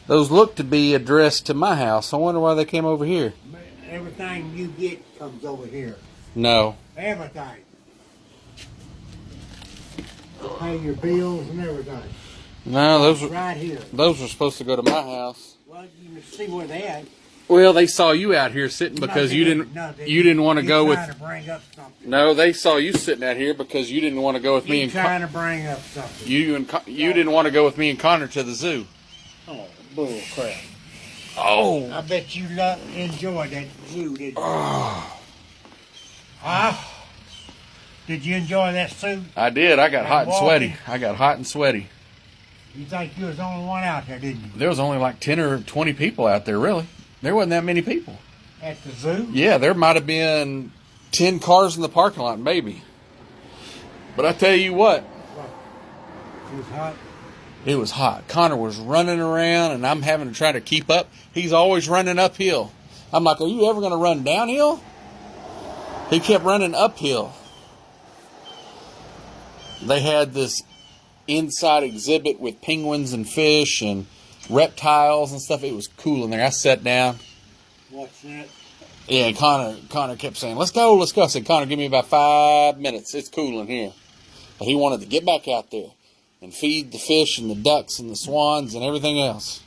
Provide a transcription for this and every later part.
Those look to be addressed to my house. I wonder why they came over here. Everything you get comes over here. No. Everything. Pay your bills and everything. No, those were right here. Those were supposed to go to my house. Well, you can see where they at. Well, they saw you out here sitting because you didn't want to go with. Trying to bring up something. No, they saw you sitting out here because you didn't want to go with me and. Trying to bring up something. You didn't want to go with me and Connor to the zoo. Oh, bull crap! Oh, I bet you enjoyed that zoo, did you? Huh? Did you enjoy that suit? I did. I got hot and sweaty. You think you was the only one out there, didn't you? There was only like 10 or 20 people out there, really. There wasn't that many people. At the zoo? Yeah, there might have been 10 cars in the parking lot, maybe. But I tell you what. It was hot? It was hot. Connor was running around, and I'm having to try to keep up. He's always running uphill. I'm like, are you ever going to run downhill? He kept running uphill. They had this inside exhibit with penguins and fish and reptiles and stuff. It was cool in there. I sat down. What's that? Yeah, Connor kept saying, let's go. I said, Connor, give me about 5 minutes. It's cool in here. But he wanted to get back out there and feed the fish and the ducks and the swans and everything else.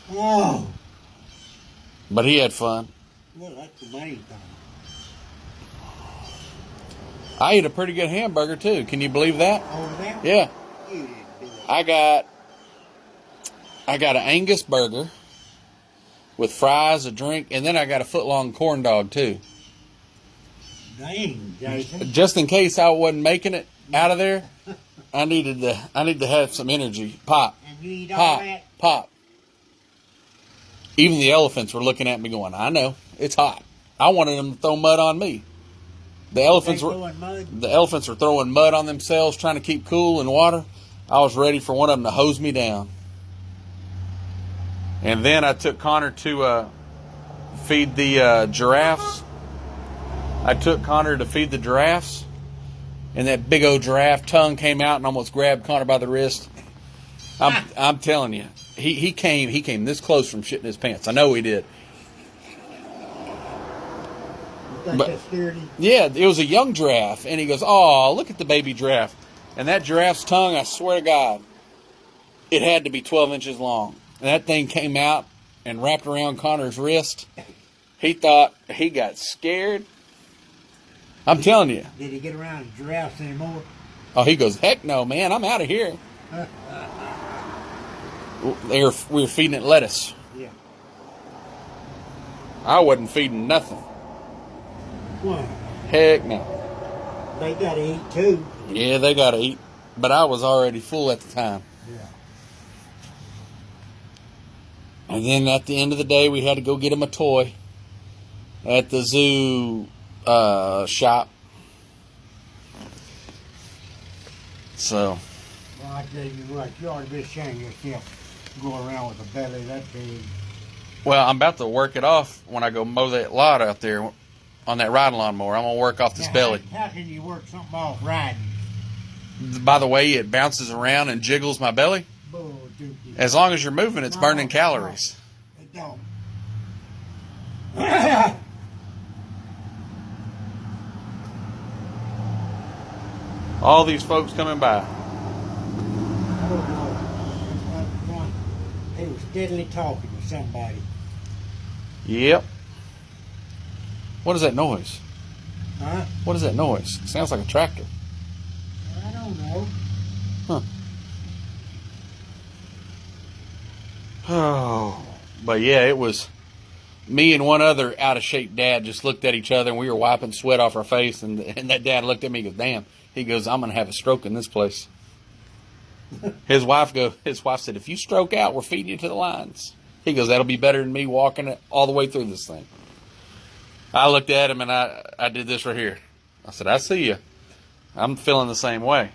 Whoa. But he had fun. Well, that's the main thing. I ate a pretty good hamburger, too. Can you believe that? Over there? Yeah. You didn't do that. I got an Angus burger with fries, a drink, and then I got a foot-long corn dog, too. Dang, Jason. Just in case I wasn't making it out of there, I need to have some energy. Pop. And you eat all that? Pop. Even the elephants were looking at me going, I know, it's hot. I wanted them to throw mud on me. The elephants were throwing mud on themselves, trying to keep cool in water. I was ready for one of them to hose me down. And then I took Connor to feed the giraffes. And that big old giraffe tongue came out and almost grabbed Connor by the wrist. I'm telling you, he came this close from shitting his pants. I know he did. But, that scared him? Yeah, it was a young giraffe, and he goes, "Oh, look at the baby giraffe." And that giraffe's tongue, I swear to God, it had to be 12 inches long. And that thing came out and wrapped around Connor's wrist. He thought he got scared. I'm telling you. Did he get around giraffes anymore? Oh, he goes, heck no, man, I'm out of here. We were feeding it lettuce. Yeah. I wasn't feeding nothing. Why? Heck no. They got to eat too. Yeah, they got to eat. But I was already full at the time. Yeah. And then at the end of the day, we had to go get him a toy at the zoo shop. So. Well, I tell you what, you ought to be ashamed of yourself going around with a belly that big. Well, I'm about to work it off when I go mow that lot out there on that riding lawnmower. I'm going to work off this belly. How can you work something off riding? By the way, it bounces around and jiggles my belly. Bull dookie. As long as you're moving, it's burning calories. It don't. All these folks coming by. He was steadily talking to somebody. Yep. What is that noise? Huh? What is that noise? It sounds like a tractor. I don't know. Huh. Oh. But yeah, it was me and one other out-of-shape dad just looked at each other, and we were wiping sweat off our face, and that dad looked at me and goes, damn. He goes, I'm going to have a stroke in this place. His wife said, if you stroke out, we're feeding you to the lions. He goes, that'll be better than me walking it all the way through this thing. I looked at him, and I did this right here. I said, I see you. I'm feeling the same way.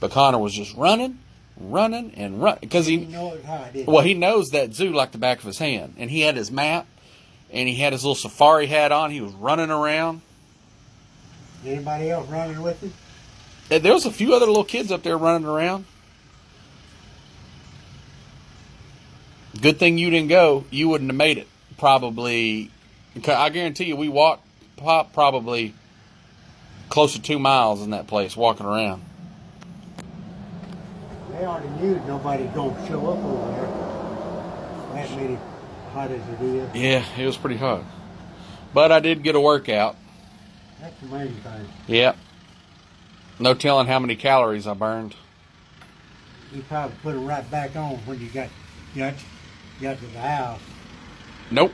But Connor was just running. Because he knows that zoo like the back of his hand. And he had his map, and he had his little safari hat on. He was running around. Anybody else running with him? There was a few other little kids up there running around. Good thing you didn't go. You wouldn't have made it. Probably. I guarantee you we walked probably close to 2 miles in that place walking around. They already knew nobody's going to show up over there. That many hot as it is. Yeah, it was pretty hot. But I did get a workout. That's the main thing. Yep. No telling how many calories I burned. You probably put them right back on when you got to the house. Nope.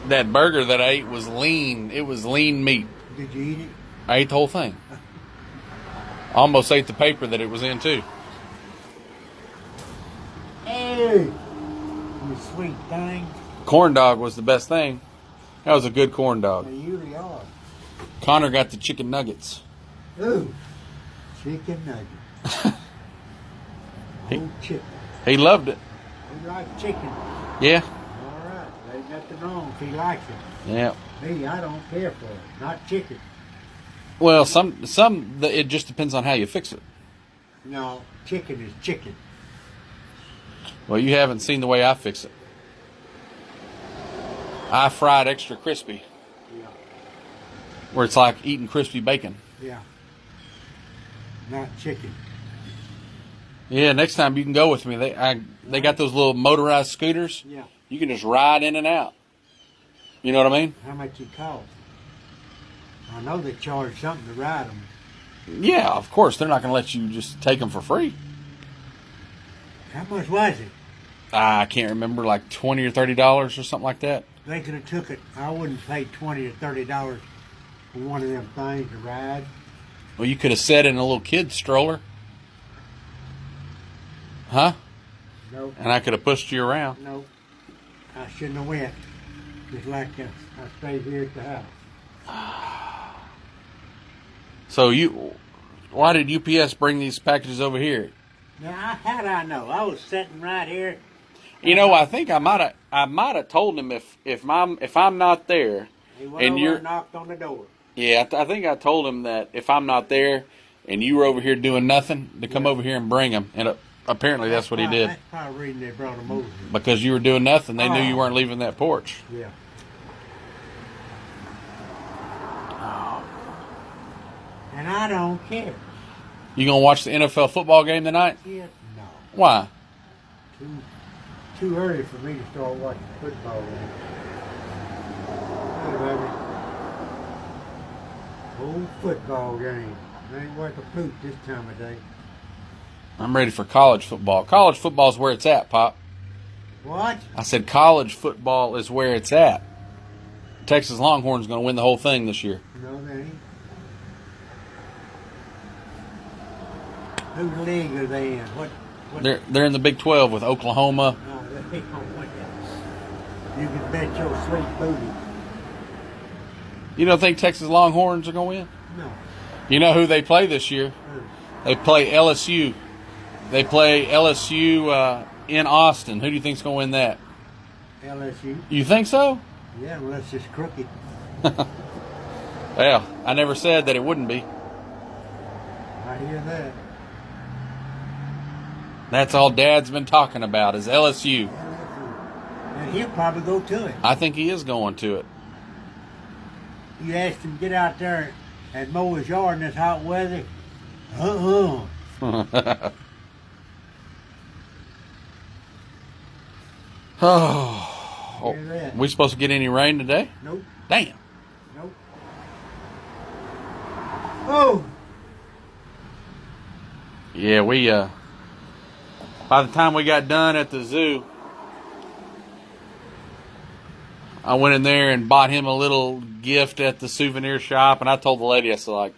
That burger that I ate was lean. It was lean meat. Did you eat it? I ate the whole thing. Almost ate the paper that it was in, too. Hey! You sweet thing. Corn dog was the best thing. That was a good corn dog. They usually are. Connor got the chicken nuggets. Ooh. Chicken nuggets. Chicken. He loved it. He likes chicken. Yeah. All right. There's nothing wrong if he likes it. Yeah. Me, I don't care for it. Not chicken. Well, it just depends on how you fix it. No, chicken is chicken. Well, you haven't seen the way I fix it. I fry it extra crispy. Yeah. Where it's like eating crispy bacon. Yeah. Not chicken. Yeah, next time you can go with me. They got those little motorized scooters. Yeah. You can just ride in and out. You know what I mean? How much it cost? I know they charge something to ride them. Yeah, of course. They're not going to let you just take them for free. How much was it? I can't remember, like $20 or $30 or something like that. They could have took it. I wouldn't pay $20 or $30 for one of them things to ride. Well, you could have sat in a little kid's stroller. Huh? Nope. And I could have pushed you around. Nope. I shouldn't have went. Just like I stayed here at the house. So why did UPS bring these packages over here? Now, how'd I know? I was sitting right here. You know, I think I might have told him if I'm not there, He went and over you're and knocked on the door. Yeah, I think I told him that if I'm not there and you were over here doing nothing, to come over here and bring them. And apparently that's what he did. That's probably the reason they brought them over. Because you were doing nothing, they knew you weren't leaving that porch. Yeah. And I don't care. You gonna watch the NFL football game tonight? Yeah, no. Why? Too early for me to start watching football. Hey, baby. Old football game. They ain't worth a poop this time of day. I'm ready for college football. College football is where it's at, Pop. What? I said college football is where it's at. Texas Longhorns going to win the whole thing this year. No, they ain't. Whose league are they in? What? They're in the Big 12 with Oklahoma. No, they don't win that. You can bet your sweet booty. You don't think Texas Longhorns are going to win? No. You know who they play this year? Who? They play LSU. They play LSU in Austin. Who do you think's going to win that? LSU. You think so? Yeah, unless it's crooked. Well, I never said that it wouldn't be. I hear that. That's all Dad's been talking about is LSU. And he'll probably go to it. I think he is going to it. You asked him to get out there and mow his yard in this hot weather. Uh-uh. Oh, Hear that? we supposed to get any rain today? Nope. Damn. Nope. Oh! Yeah, we by the time we got done at the zoo, I went in there and bought him a little gift at the souvenir shop, and I told the lady, I said, like,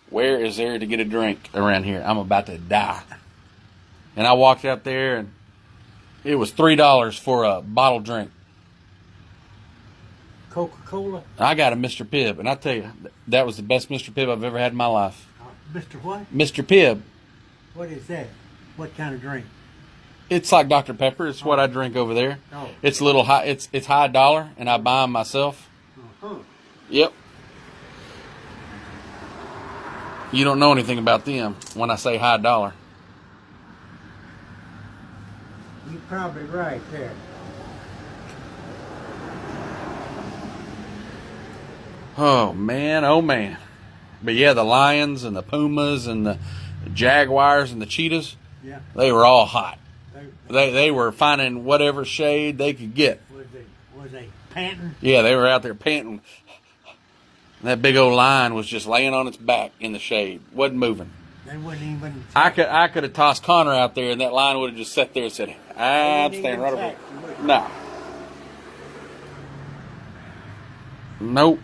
where is there to get a drink around here? I'm about to die. And I walked out there, and it was $3 for a bottle drink. Coca-Cola? I got a Mr. Pibb, and I tell you, that was the best Mr. Pibb I've ever had in my life. Mr. what? Mr. Pibb. What is that? What kind of drink? It's like Dr. Pepper. It's what I drink over there. Oh. It's a little high. It's high dollar, and I buy them myself. Uh-huh. Yep. You don't know anything about them when I say high dollar. You're probably right there. Oh man. But yeah, the lions and the pumas and the jaguars and the cheetahs, Yeah. they were all hot. They were finding whatever shade they could get. Was they panting? Yeah, they were out there panting. That big old lion was just laying on its back in the shade, wasn't moving. They wouldn't even. I could have tossed Connor out there, and that lion would have just sat there and said, "I'm standing right over here." No. Nope.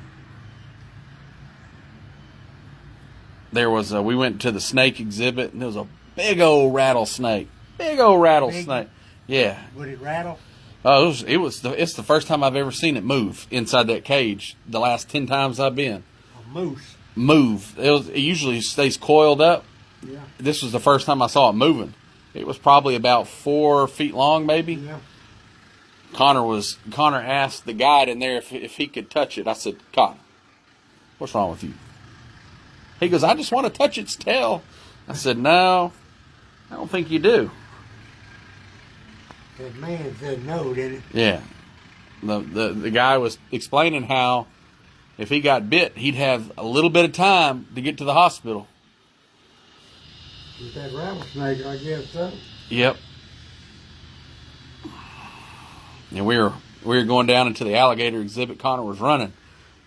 There was we went to the snake exhibit, and there was a big old rattlesnake. Big old rattlesnake. Yeah. Would it rattle? Oh, it's the first time I've ever seen it move inside that cage. The last 10 times I've been. A moose. Move. It usually stays coiled up. Yeah. This was the first time I saw it moving. It was probably about 4 feet long, maybe. Yeah. Connor asked the guide in there if he could touch it. I said, "Connor, what's wrong with you?" He goes, "I just want to touch its tail." I said, "No, I don't think you do." That man said no, didn't he? Yeah. The guy was explaining how if he got bit, he'd have a little bit of time to get to the hospital. With that rattlesnake, I guess so. Yep. And we were going down into the alligator exhibit. Connor was running.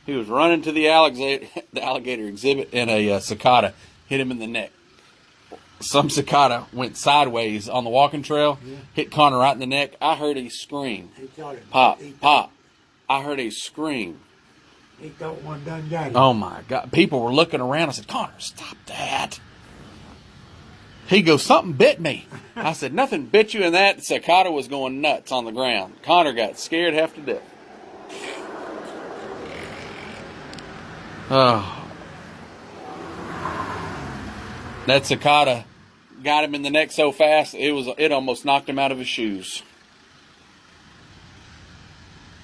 He was running to the alligator exhibit, and a cicada hit him in the neck. Some cicada went sideways on the walking trail, hit Connor right in the neck. I heard a scream. He thought it, Pop, pop. I heard a scream. He thought one done got him. Oh my God. People were looking around. I said, "Connor, stop that." He goes, "Something bit me." I said, "Nothing bit you," and that cicada was going nuts on the ground. Connor got scared half to death. Oh. That cicada got him in the neck so fast, it almost knocked him out of his shoes.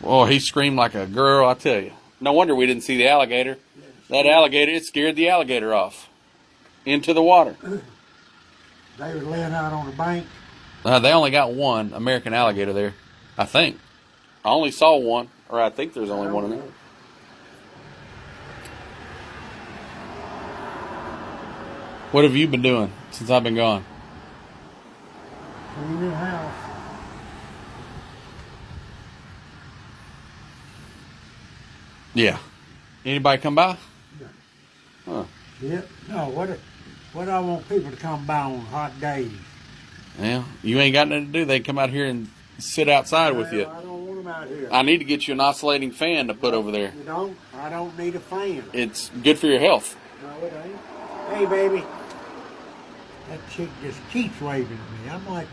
Oh, he screamed like a girl, I tell you. No wonder we didn't see the alligator. That alligator, it scared the alligator off into the water. They were laying out on the bank. They only got one American alligator there, I think. I only saw one, or I think there's only one in there. What have you been doing since I've been gone? Clean the house. Yeah. Anybody come by? Yeah. Huh. Yep. No, what I want people to come by on hot days. Yeah. You ain't got nothing to do. They come out here and sit outside with you. I don't want them out here. I need to get you an oscillating fan to put over there. You don't? I don't need a fan. It's good for your health. No, it ain't. Hey, baby. That chick just keeps waving at me. I might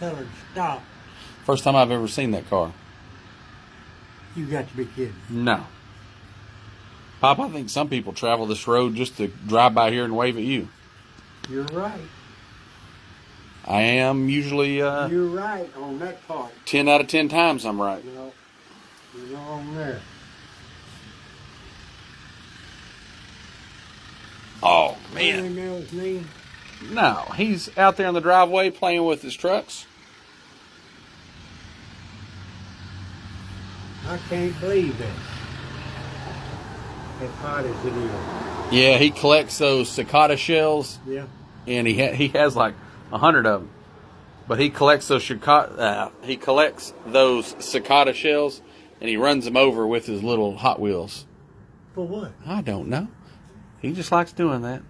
tell her to stop. First time I've ever seen that car. You got to be kidding. No. Pop, I think some people travel this road just to drive by here and wave at you. You're right. I am usually You're right on that part. 10 out of 10 times I'm right. No, you're wrong there. Oh, Man man. knows me. No, he's out there in the driveway playing with his trucks. I can't believe it. As hot as it is. Yeah, he collects those cicada shells, Yeah. and he has like 100 of them. But he collects those cicada shells, and he runs them over with his little Hot Wheels. For what? I don't know. He just likes doing that.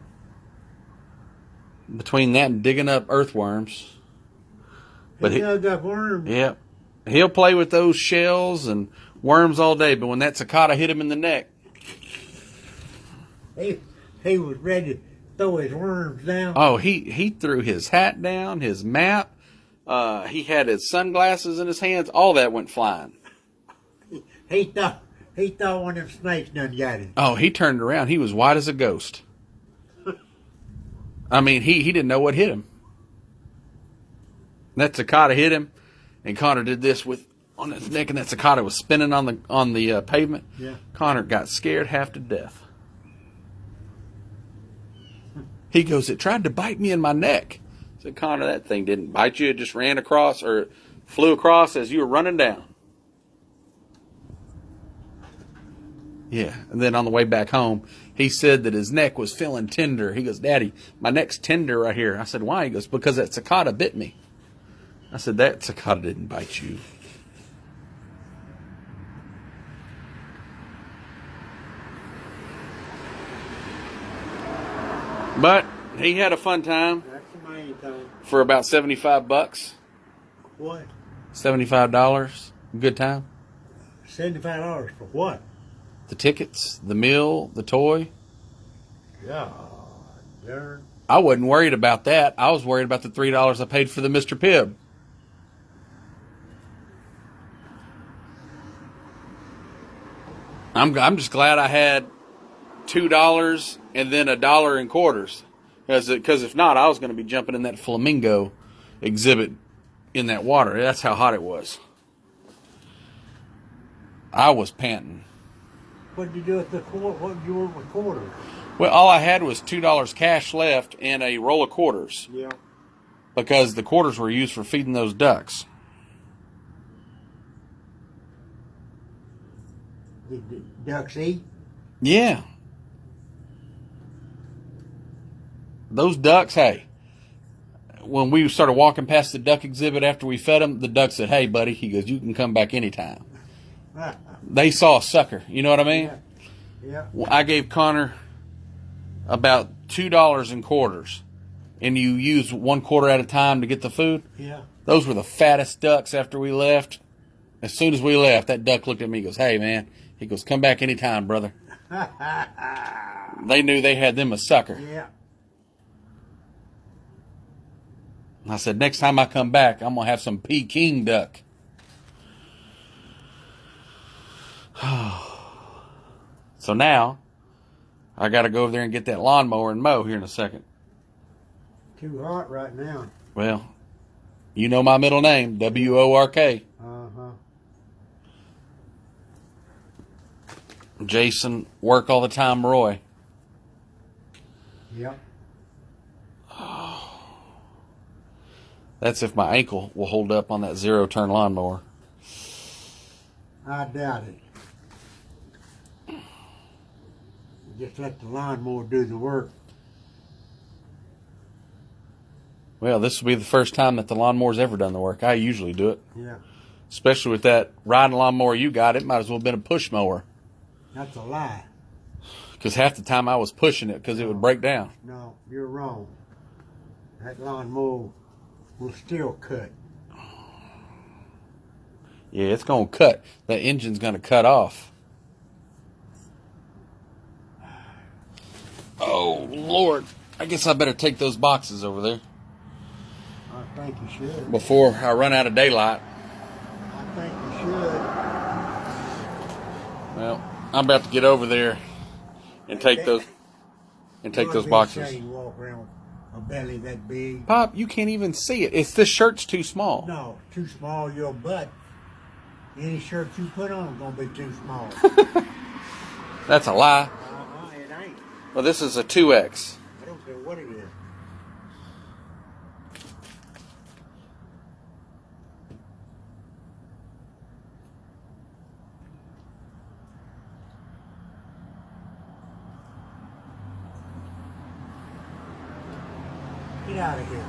Between that and digging up earthworms. But He dug up worms. yeah, he'll play with those shells and worms all day. But when that cicada hit him in the neck, He was ready to throw his worms down. oh, he threw his hat down, his map. He had his sunglasses in his hands. All that went flying. He thought one of them snakes done got him. Oh, he turned around. He was white as a ghost. I mean, he didn't know what hit him. That cicada hit him, and Connor did this on his neck, and that cicada was spinning on the pavement. Yeah. Connor got scared half to death. He goes, it tried to bite me in my neck. I said, Connor, that thing didn't bite you. It just ran across or flew across as you were running down. Yeah, and then on the way back home, he said that his neck was feeling tender. He goes, Daddy, my neck's tender right here. I said, why? He goes, because that cicada bit me. I said, that cicada didn't bite you. But he had a fun time. That's the main thing. For about $75. What? $75. Good time. $75 for what? The tickets, the meal, the toy. Yeah. Darn. I wasn't worried about that. I was worried about the $3 I paid for the Mr. Pibb. I'm just glad I had $2 and then $1 in quarters. Because if not, I was going to be jumping in that flamingo exhibit in that water. That's how hot it was. I was panting. What did you do with the quarter? What did you want with quarters? Well, all I had was $2 cash left and a roll of quarters. Yeah. Because the quarters were used for feeding those ducks. Did the ducks eat? Yeah. Those ducks, hey, when we started walking past the duck exhibit after we fed them, the duck said, hey, buddy, he goes, you can come back anytime. They saw a sucker. You know what I mean? Yeah. Well, I gave Connor about $2 in quarters, and you use 1 quarter at a time to get the food. Yeah. Those were the fattest ducks after we left. As soon as we left, that duck looked at me and goes, hey, man. He goes, come back anytime, brother. They knew they had them a sucker. Yeah. I said, next time I come back, I'm going to have some Peking duck. So now, I got to go over there and get that lawnmower and mow here in a second. Too hot right now. Well, you know my middle name, W-O-R-K. Uh-huh. Jason, work all the time, Roy. Yep. That's if my ankle will hold up on that 0-turn lawnmower. I doubt it. Just let the lawnmower do the work. Well, this will be the first time that the lawnmower's ever done the work. I usually do it. Yeah. Especially with that riding lawnmower you got, it might as well have been a push mower. That's a lie. Because half the time I was pushing it because it would break down. No, you're wrong. That lawnmower will still cut. Yeah, it's going to cut. That engine's going to cut off. Oh, Lord. I guess I better take those boxes over there I think you should. before I run out of daylight. I think you should. Well, I'm about to get over there and take those boxes. Shame you walk around with a belly that big. Pop, you can't even see it. It's this shirt's too small. No, too small your butt. Any shirt you put on is gonna be too small. That's a lie. It ain't. Well, this is a 2X. I don't care what it is. Get out of here.